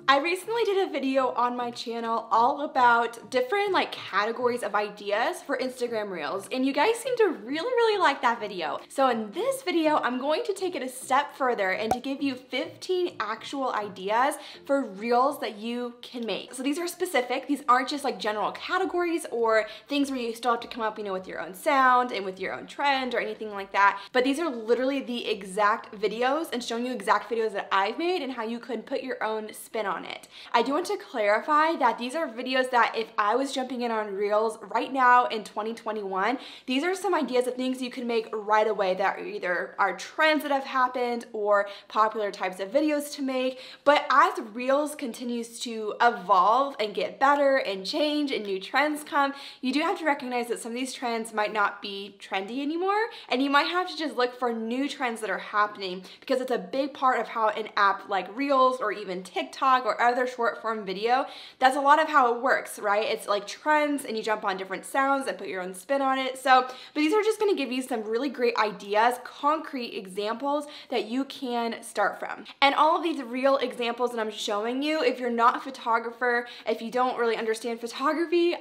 I recently did a video on my channel all about different categories of ideas for Instagram Reels, and you guys seem to really like that video. So in this video, I'm going to take it a step further and to give you 15 actual ideas for Reels that you can make. So these are specific. These aren't just like general categories or things where you still have to come up, with your own sound and with your own trend or anything like that. But these are literally the exact videos and showing you exact videos that I've made and how you could put your own spin on it. I do want to clarify that these are videos that if I was jumping in on Reels right now in 2021, these are some ideas of things you can make right away that either are trends that have happened or popular types of videos to make. But as Reels continues to evolve and get better and change and new trends come, you do have to recognize that some of these trends might not be trendy anymore, and you might have to just look for new trends that are happening, because it's a big part of how an app like Reels or even TikTok or other short form video, that's a lot of how it works, right? It's like trends and you jump on different sounds and put your own spin on it. So, but these are just gonna give you some really great ideas, concrete examples that you can start from. And all of these real examples that I'm showing you, if you're not a photographer, if you don't really understand photography,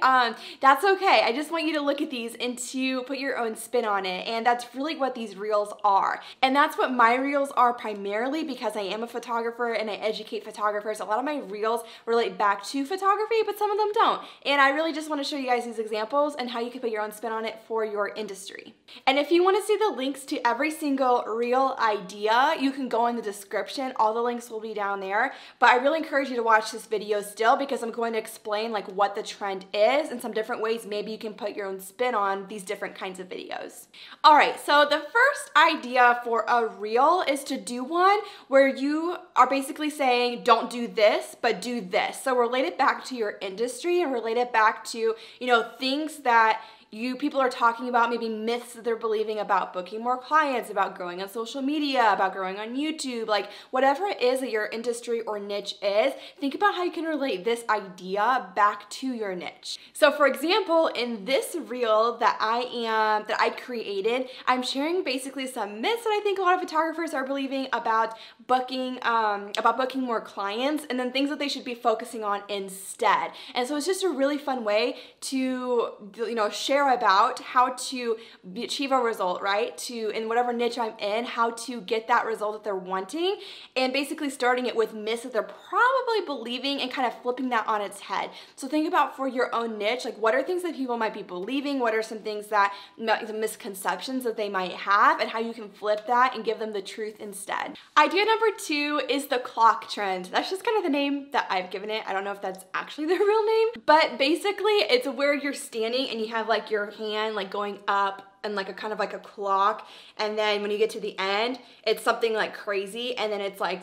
that's okay. I just want you to look at these and to put your own spin on it. And that's really what these Reels are. And that's what my Reels are primarily, because I am a photographer and I educate photographers. A lot of my Reels relate back to photography, but some of them don't. And I really just want to show you guys these examples and how you can put your own spin on it for your industry. And if you want to see the links to every single Reel idea, you can go in the description. All the links will be down there. But I really encourage you to watch this video still, because I'm going to explain like what the trend is and some different ways maybe you can put your own spin on these different kinds of videos. All right, so the first idea for a Reel is to do one where you are basically saying, don't do this, but do this. So relate it back to your industry and relate it back to, things that people are talking about, maybe myths that they're believing about booking more clients, about growing on social media, about growing on YouTube, like whatever it is that your industry or niche is, think about how you can relate this idea back to your niche. So for example, in this Reel that I created, I'm sharing basically some myths that I think a lot of photographers are believing about booking more clients, and then things that they should be focusing on instead. And so it's just a really fun way to, share about how to achieve a result, right? In whatever niche I'm in, how to get that result that they're wanting, and basically starting it with myths that they're probably believing and kind of flipping that on its head. So think about for your own niche, like what are things that people might be believing? What are some things that, the misconceptions that they might have, and how you can flip that and give them the truth instead. Idea number 2 is the clock trend. That's just kind of the name that I've given it. I don't know if that's actually the real name, but basically it's where you're standing and you have like your hand like going up and like a kind of like a clock, and then when you get to the end, it's something like crazy, and then it's like,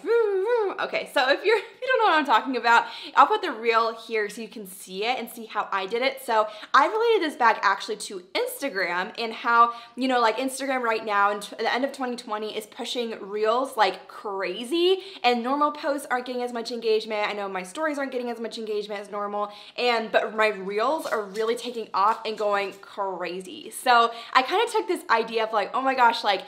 okay, so if you don't know what I'm talking about, I'll put the Reel here so you can see it and see how I did it. So I related this back actually to Instagram, and how, like Instagram right now and at the end of 2020 is pushing Reels like crazy, and normal posts aren't getting as much engagement. I know my stories aren't getting as much engagement as normal, but my Reels are really taking off and going crazy. So I kind of took this idea of like, oh my gosh, like,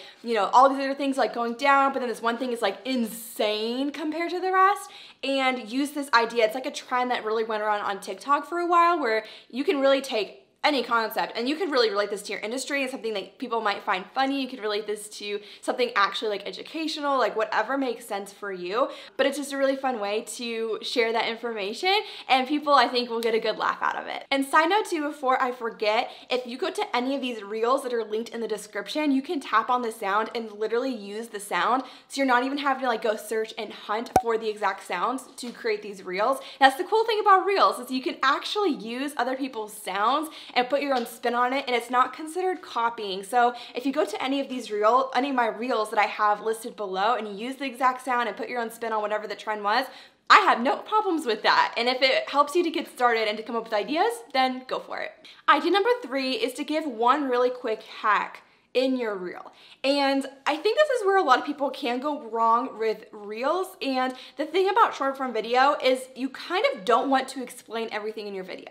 all these other things like going down, but then this one thing is like insane compared to the rest, and use this idea. It's like a trend that really went around on TikTok for a while, where you can really take any concept and you could really relate this to your industry and something that people might find funny. You could relate this to something actually like educational, like whatever makes sense for you. But it's just a really fun way to share that information, and people, I think, will get a good laugh out of it. And side note too, before I forget, if you go to any of these Reels that are linked in the description, you can tap on the sound and literally use the sound. So you're not even having to like go search and hunt for the exact sounds to create these Reels. That's the cool thing about Reels, is you can actually use other people's sounds and put your own spin on it, and it's not considered copying. So if you go to any of my Reels that I have listed below, and you use the exact sound and put your own spin on whatever the trend was, I have no problems with that. And if it helps you to get started and to come up with ideas, then go for it. Idea number 3 is to give one really quick hack in your reel. And I think this is where a lot of people can go wrong with reels. And the thing about short form video is you kind of don't want to explain everything in your video.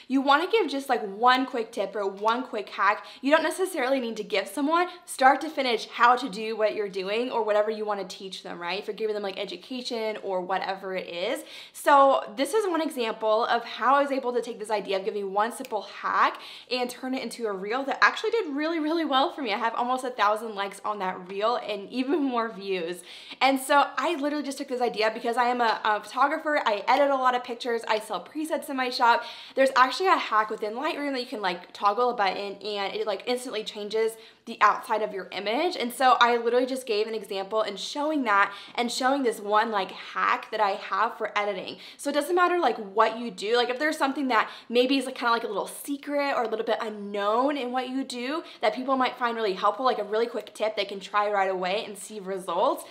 You want to give just like one quick tip or one quick hack. You don't necessarily need to give someone start to finish how to do what you're doing or whatever you want to teach them, right? If you're giving them like education or whatever it is. So this is one example of how I was able to take this idea of giving one simple hack and turn it into a reel that actually did really, really well for me. I have almost 1,000 likes on that reel and even more views. And so I literally just took this idea because I am a photographer. I edit a lot of pictures. I sell presets in my shop. There's actually a hack within Lightroom that you can like toggle a button and it like instantly changes the outside of your image. And so I literally just gave an example and showing that and showing this one like hack that I have for editing. So it doesn't matter like what you do, like if there's something that maybe is like kind of like a little secret or a little bit unknown in what you do that people might find really helpful, like a really quick tip they can try right away and see results.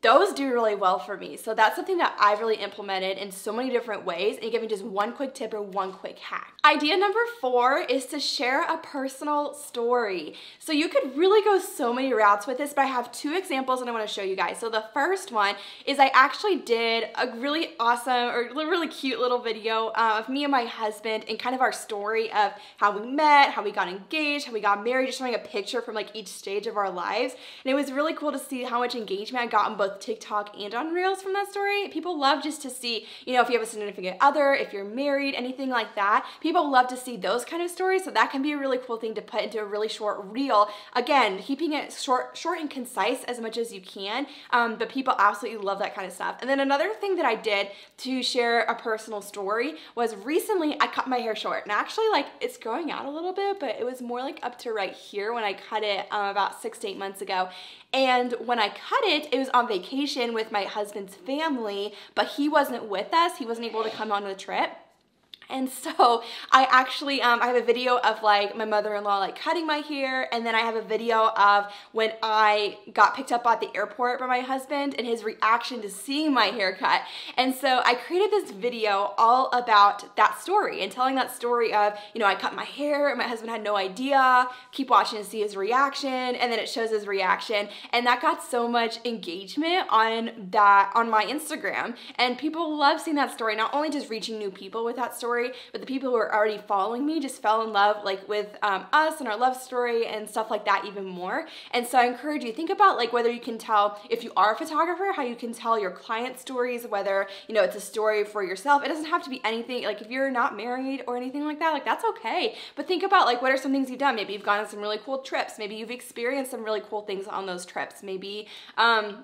Those do really well for me. So that's something that I've really implemented in so many different ways and giving just one quick tip or one quick hack. Idea number 4 is to share a personal story. So you could really go so many routes with this, but I have 2 examples that I want to show you guys. So the first one is I actually did a really awesome or really cute little video of me and my husband and kind of our story of how we met, how we got engaged, how we got married, just showing a picture from like each stage of our lives. And it was really cool to see how much engagement I got on both TikTok and on Reels from that story. People love just to see, you know, if you have a significant other, if you're married, anything like that. People love to see those kind of stories, so that can be a really cool thing to put into a really short reel. Again, keeping it short and concise as much as you can, but people absolutely love that kind of stuff. And then another thing that I did to share a personal story was recently I cut my hair short. And actually, like, it's growing out a little bit, but it was more like up to right here when I cut it about 6 to 8 months ago. And when I cut it, it was on vacation with my husband's family, but he wasn't with us. He wasn't able to come on the trip. And so I actually, I have a video of like my mother-in-law like cutting my hair, and then I have a video of when I got picked up at the airport by my husband and his reaction to seeing my haircut. And so I created this video all about that story and telling that story of, you know, I cut my hair and my husband had no idea, keep watching to see his reaction, and then it shows his reaction. And that got so much engagement on my Instagram, and people love seeing that story, not only just reaching new people with that story, but the people who are already following me just fell in love like with us and our love story and stuff like that even more. And so I encourage you, think about like whether you can tell, if you are a photographer, how you can tell your client stories, whether, you know, it's a story for yourself. It doesn't have to be anything, like if you're not married or anything like that, like that's okay. But think about like what are some things you've done. Maybe you've gone on some really cool trips. Maybe you've experienced some really cool things on those trips. Maybe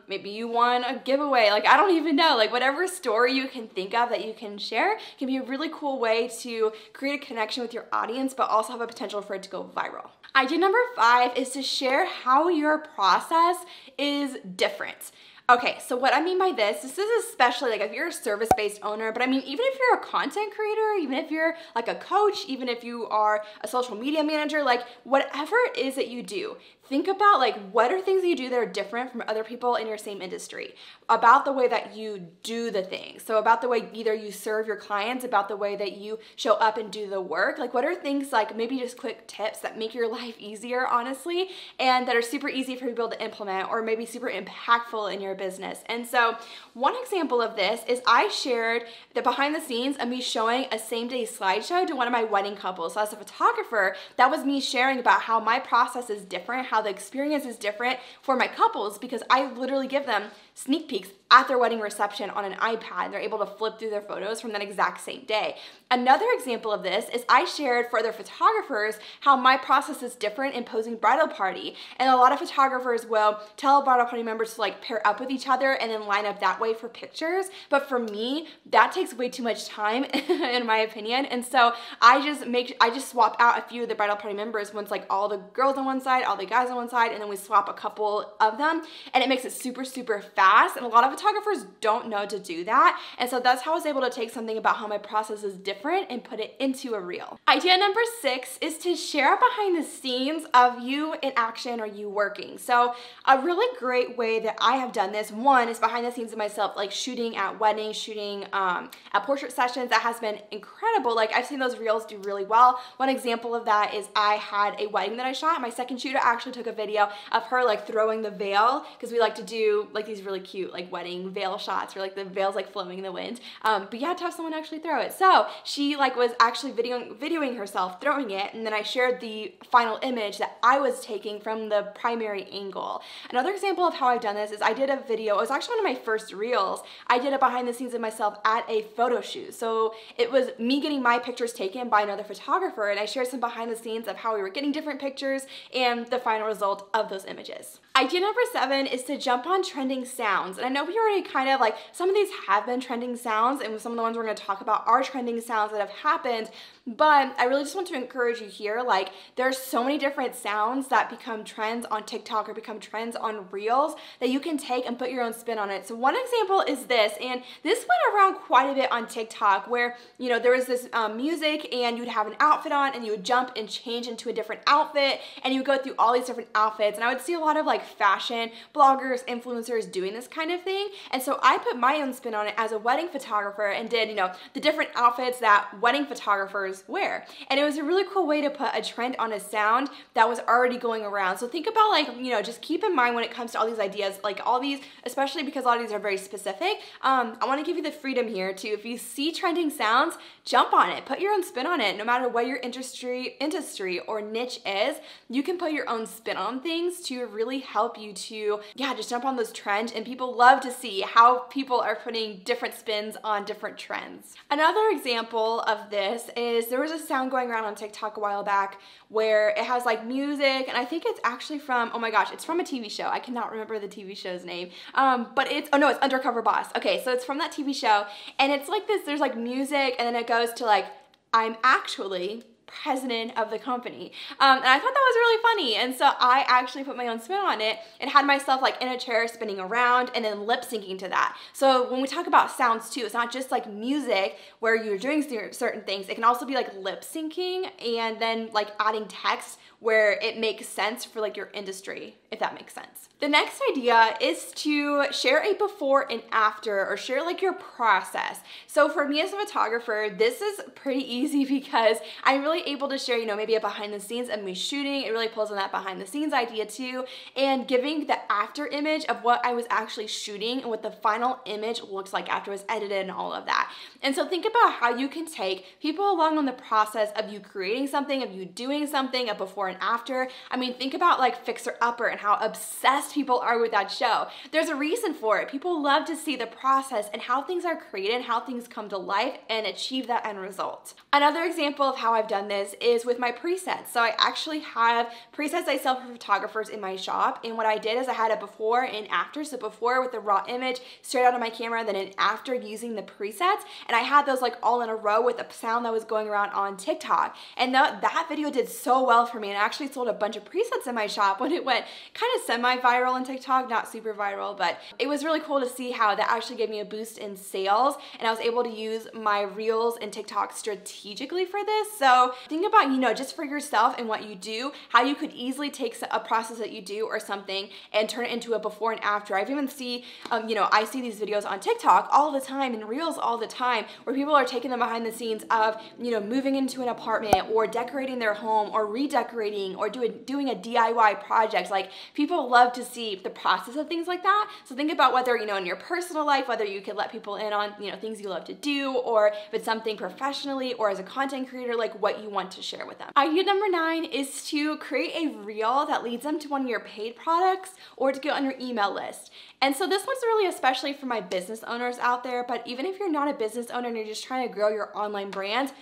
maybe you won a giveaway. Like I don't even know, like whatever story you can think of that you can share can be a really cool way to create a connection with your audience, but also have a potential for it to go viral. Idea number 5 is to share how your process is different. Okay, so what I mean by this is especially like if you're a service-based owner, but I mean, even if you're a content creator, even if you're like a coach, even if you are a social media manager, like whatever it is that you do, think about like what are things that you do that are different from other people in your same industry, about the way that you do the things. So about the way either you serve your clients, about the way that you show up and do the work. Like what are things like maybe just quick tips that make your life easier, honestly, and that are super easy for people to implement or maybe super impactful in your business. And so one example of this is I shared the behind the scenes of me showing a same-day slideshow to one of my wedding couples. So as a photographer, that was me sharing about how my process is different, how the experience is different for my couples, because I literally give them sneak peeks at their wedding reception on an iPad. They're able to flip through their photos from that exact same day. Another example of this is I shared for other photographers how my process is different in posing bridal party. And a lot of photographers will tell bridal party members to like pair up with each other and then line up that way for pictures. But for me, that takes way too much time in my opinion. And so I just swap out a few of the bridal party members once like all the girls on one side, all the guys on one side, and then we swap a couple of them. And it makes it super, super fast fast, and a lot of photographers don't know to do that. And so that's how I was able to take something about how my process is different and put it into a reel. Idea number 6 is to share behind the scenes of you in action or you working. So a really great way that I have done this, one, is behind the scenes of myself, like shooting at weddings, shooting at portrait sessions. That has been incredible. Like, I've seen those reels do really well. One example of that is I had a wedding that I shot. My second shoot, I actually took a video of her like throwing the veil, because we like to do like these really cute like wedding veil shots where like the veil's like flowing in the wind. But you had to have someone actually throw it. So she like was actually videoing herself throwing it, and then I shared the final image that I was taking from the primary angle. Another example of how I've done this is I did a video, it was actually one of my first reels. I did a behind the scenes of myself at a photo shoot. So it was me getting my pictures taken by another photographer, and I shared some behind the scenes of how we were getting different pictures and the final result of those images. Idea number 7 is to jump on trending sounds. And I know we already kind of like, some of these have been trending sounds, and some of the ones we're going to talk about are trending sounds that have happened, but I really just want to encourage you here, like there's so many different sounds that become trends on TikTok or become trends on Reels that you can take and put your own spin on it. So one example is this, and this went around quite a bit on TikTok, where, you know, there was this music and you'd have an outfit on and you would jump and change into a different outfit, and you would go through all these different outfits. And I would see a lot of like fashion bloggers, influencers doing this kind of thing. And so I put my own spin on it as a wedding photographer and did, you know, the different outfits that wedding photographers wear. And it was a really cool way to put a trend on a sound that was already going around. So think about, like, you know, just keep in mind when it comes to all these ideas, like all these, especially because a lot of these are very specific, I want to give you the freedom here to, if you see trending sounds, jump on it, put your own spin on it. No matter what your industry or niche is, you can put your own spin on things to really help you to, yeah, just jump on those trends. And people love to see how people are putting different spins on different trends. Another example of this is there was a sound going around on TikTok a while back where it has like music, and I think it's actually from, oh my gosh, it's from a TV show. I cannot remember the TV show's name, but it's, oh no, it's Undercover Boss. Okay, so it's from that TV show, and it's like this, there's like music, and then it goes to like, I'm actually president of the company. And I thought that was really funny. And so I actually put my own spin on it and had myself like in a chair spinning around and then lip syncing to that. So when we talk about sounds too, it's not just like music where you're doing certain things. It can also be like lip syncing and then like adding text where it makes sense for like your industry, if that makes sense. The next idea is to share a before and after, or share like your process. So for me as a photographer, this is pretty easy because I'm really able to share, you know, maybe a behind the scenes of me shooting. It really pulls on that behind the scenes idea too, and giving the after image of what I was actually shooting and what the final image looks like after it was edited and all of that. And so think about how you can take people along on the process of you creating something, of you doing something, a before and after. I mean, think about like Fixer Upper and how obsessed people are with that show. There's a reason for it. People love to see the process and how things are created, how things come to life and achieve that end result. Another example of how I've done this is with my presets. So I actually have presets I sell for photographers in my shop, and what I did is I had a before and after. So before with the raw image straight out of my camera, then an after using the presets, and I had those like all in a row with the sound that was going around on TikTok. And that video did so well for me, and I actually sold a bunch of presets in my shop when it went kind of semi-viral on TikTok, not super viral, but it was really cool to see how that actually gave me a boost in sales, and I was able to use my Reels and TikTok strategically for this. So think about, you know, just for yourself and what you do, how you could easily take a process that you do or something and turn it into a before and after. I've even seen, you know, I see these videos on TikTok all the time and Reels all the time where people are taking them behind the scenes of, you know, moving into an apartment or decorating their home or redecorating or doing a DIY project. Like, people love to see the process of things like that. So think about whether, you know, in your personal life, whether you could let people in on, you know, things you love to do, or if it's something professionally or as a content creator, like what you want to share with them. Idea number 9 is to create a reel that leads them to one of your paid products or to get on your email list. And so this one's really especially for my business owners out there, but even if you're not a business owner and you're just trying to grow your online brand,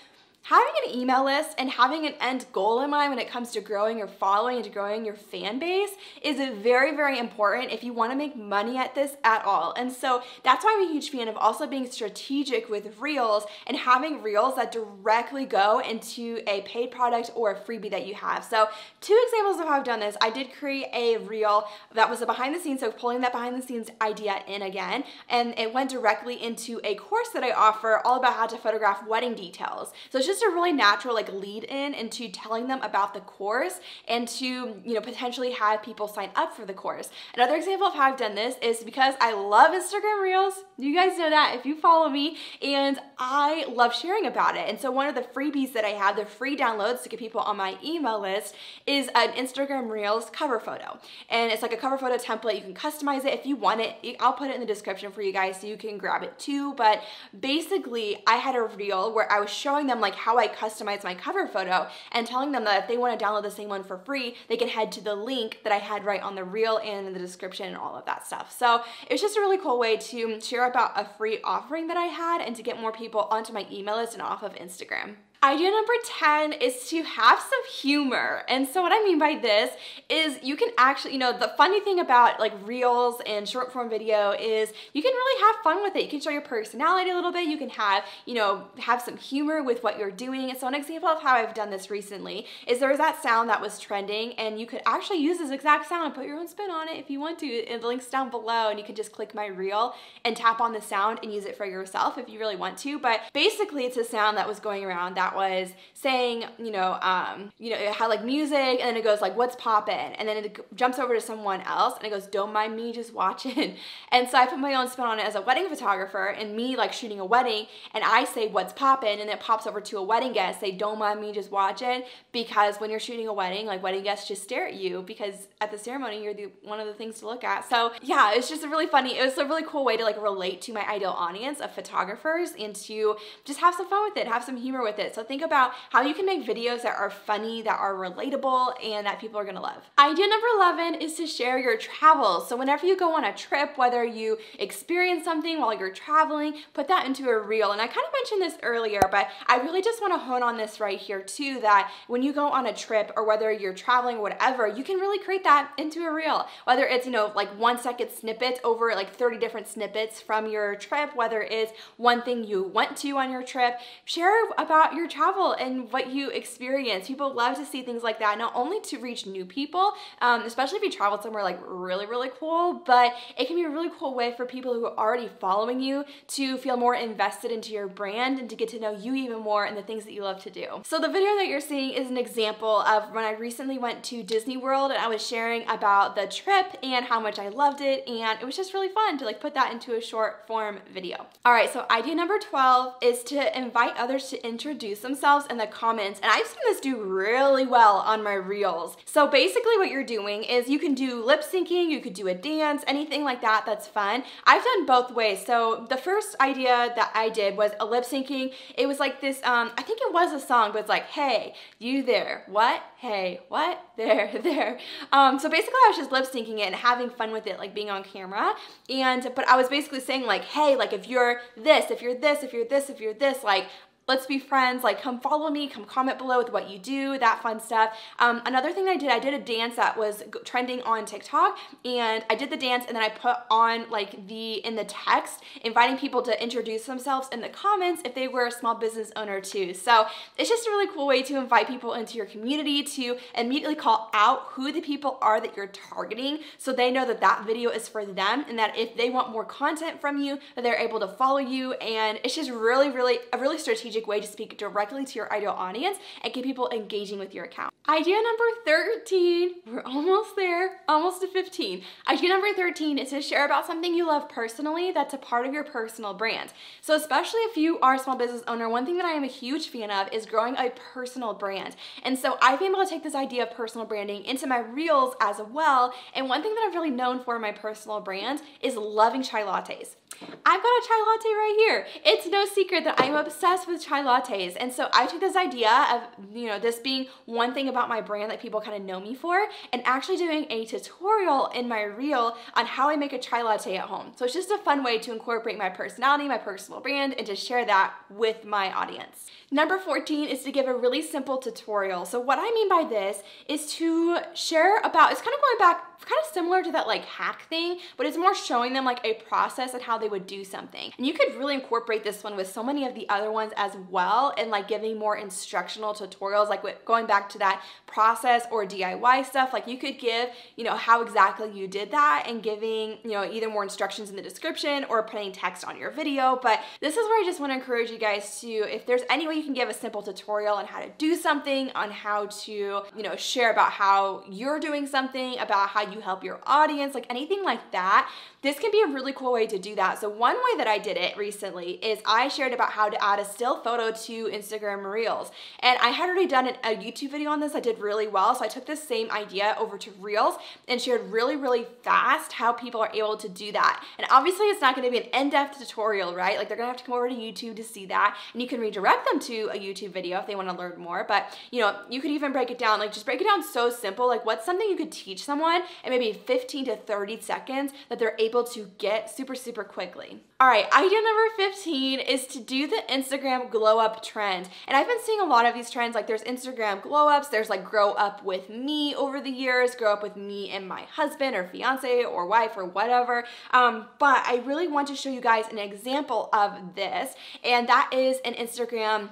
Having an email list and having an end goal in mind when it comes to growing your following and to growing your fan base is very, very important if you want to make money at this at all. And so that's why I'm a huge fan of also being strategic with reels and having reels that directly go into a paid product or a freebie that you have. So 2 examples of how I've done this. I did create a reel that was a behind the scenes, so pulling that behind the scenes idea in again, and it went directly into a course that I offer all about how to photograph wedding details. So it's just a really natural like lead in into telling them about the course and to, you know, potentially have people sign up for the course. Another example of how I've done this is because I love Instagram Reels. You guys know that if you follow me, and I love sharing about it. And so one of the freebies that I have, the free downloads to get people on my email list, is an Instagram Reels cover photo. And it's like a cover photo template. You can customize it if you want it. I'll put it in the description for you guys so you can grab it too. But basically I had a reel where I was showing them like how I customize my cover photo and telling them that if they want to download the same one for free, they can head to the link that I had right on the reel and in the description and all of that stuff. So it's just a really cool way to share about a free offering that I had and to get more people onto my email list and off of Instagram. Idea number 10 is to have some humor. And so what I mean by this is you can actually, you know, the funny thing about like reels and short form video is you can really have fun with it. You can show your personality a little bit. You can have, you know, have some humor with what you're doing. And so an example of how I've done this recently is there was that sound that was trending, and you could actually use this exact sound and put your own spin on it if you want to. And the link's down below, and you can just click my reel and tap on the sound and use it for yourself if you really want to. But basically it's a sound that was going around that was saying, it had like music, and then it goes like, what's poppin'? And then it jumps over to someone else and it goes, don't mind me, just watching. And so I put my own spin on it as a wedding photographer and me like shooting a wedding, and I say, what's poppin'? And it pops over to a wedding guest, say, don't mind me, just watching. Because when you're shooting a wedding, like wedding guests just stare at you because at the ceremony, you're one of the things to look at. So yeah, it's just a really funny, it was a really cool way to like relate to my ideal audience of photographers and to just have some fun with it, have some humor with it. So think about how you can make videos that are funny, that are relatable, and that people are gonna love. Idea number 11 is to share your travels. So whenever you go on a trip, whether you experience something while you're traveling, put that into a reel. And I kind of mentioned this earlier, but I really just want to hone on this right here too, that when you go on a trip or whether you're traveling or whatever, you can really create that into a reel. Whether it's, like 1-second snippets over like 30 different snippets from your trip, whether it's one thing you went to on your trip, share about your travel and what you experience. People love to see things like that, not only to reach new people, especially if you travel somewhere like really, really cool, but it can be a really cool way for people who are already following you to feel more invested into your brand and to get to know you even more and the things that you love to do. So the video that you're seeing is an example of when I recently went to Disney World, and I was sharing about the trip and how much I loved it, and it was just really fun to like put that into a short form video. All right, so idea number 12 is to invite others to introduce themselves in the comments, and I've seen this do really well on my reels. So basically what you're doing is you can do lip syncing, you could do a dance, anything like that that's fun. I've done both ways. So the first idea that I did was a lip syncing. It was like this, I think it was a song, but it's like, hey, you there, what? Hey, what? There, there. So basically I was just lip syncing it and having fun with it, like being on camera. But I was basically saying like, hey, like if you're this, if you're this, if you're this, if you're this, like, let's be friends, like come follow me, come comment below with what you do, that fun stuff. Another thing I did a dance that was trending on TikTok, and I did the dance and then I put on like in the text, inviting people to introduce themselves in the comments if they were a small business owner too. So it's just a really cool way to invite people into your community, to immediately call out who the people are that you're targeting so they know that that video is for them, and that if they want more content from you, that they're able to follow you. And it's just really, really a really strategic way to speak directly to your ideal audience and get people engaging with your account. Idea number 13, we're almost there, almost to 15. Idea number 13 is to share about something you love personally that's a part of your personal brand. So especially if you are a small business owner, one thing that I am a huge fan of is growing a personal brand. And so I've been able to take this idea of personal branding into my reels as well. And one thing that I've really known for my personal brand is loving chai lattes. I've got a chai latte right here. It's no secret that I'm obsessed with chai lattes. And so I took this idea of, you know, this being one thing about my brand that people kind of know me for, and actually doing a tutorial in my reel on how I make a chai latte at home. So it's just a fun way to incorporate my personality, my personal brand, and to share that with my audience. Number 14 is to give a really simple tutorial. So what I mean by this is to share about, it's kind of going back, kind of similar to that like hack thing, but it's more showing them like a process and how they would do something. And you could really incorporate this one with so many of the other ones as well, and like giving more instructional tutorials, like going back to that process or DIY stuff. Like you could give, you know, how exactly you did that, and giving, you know, either more instructions in the description or putting text on your video. But this is where I just want to encourage you guys to, if there's any way you can give a simple tutorial on how to do something, on how to, you know, share about how you're doing something, about how you help your audience, like anything like that, this can be a really cool way to do that. So one way that I did it recently is I shared about how to add a still photo to Instagram Reels. And I had already done a YouTube video on this. I did really well. So I took this same idea over to Reels and shared really fast how people are able to do that. And obviously it's not going to be an in-depth tutorial, right? Like they're going to have to come over to YouTube to see that. And you can redirect them to a YouTube video if they want to learn more. But, you know, you could even break it down, like just break it down so simple. Like what's something you could teach someone in maybe 15 to 30 seconds that they're able to get super quickly. All right, idea number 15 is to do the Instagram glow up trend. And I've been seeing a lot of these trends, like there's Instagram glow ups, there's like grow up with me over the years, grow up with me and my husband or fiance or wife or whatever. But I really want to show you guys an example of this, and that is an Instagram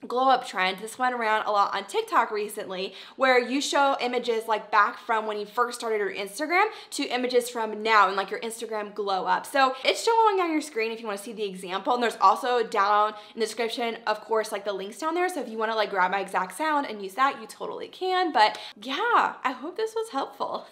glow up trend. This went around a lot on TikTok recently, where you show images like back from when you first started your Instagram to images from now and like your Instagram glow up. So it's showing on your screen if you want to see the example, and there's also down in the description, of course, like the links down there. So if you want to like grab my exact sound and use that, you totally can. But yeah, I hope this was helpful.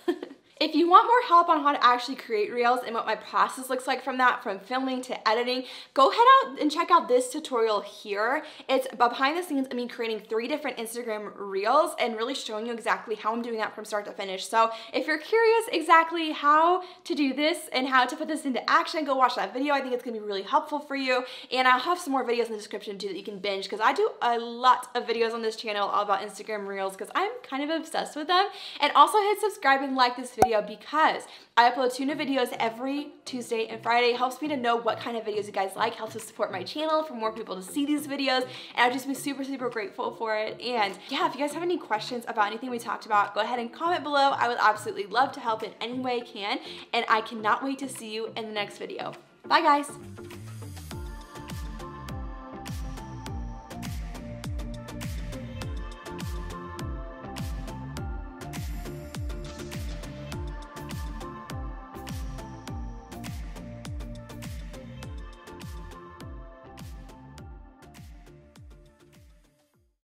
If you want more help on how to actually create Reels and what my process looks like from that, from filming to editing, go head out and check out this tutorial here. It's behind the scenes of me creating 3 different Instagram Reels and really showing you exactly how I'm doing that from start to finish. So if you're curious exactly how to do this and how to put this into action, go watch that video. I think it's gonna be really helpful for you. And I'll have some more videos in the description too that you can binge, because I do a lot of videos on this channel all about Instagram Reels because I'm kind of obsessed with them. And also hit subscribe and like this video, because I upload 2 new videos every Tuesday and Friday. It helps me to know what kind of videos you guys like, helps to support my channel for more people to see these videos, and I'd just be super grateful for it. And yeah, if you guys have any questions about anything we talked about, go ahead and comment below. I would absolutely love to help in any way I can, and I cannot wait to see you in the next video. Bye guys!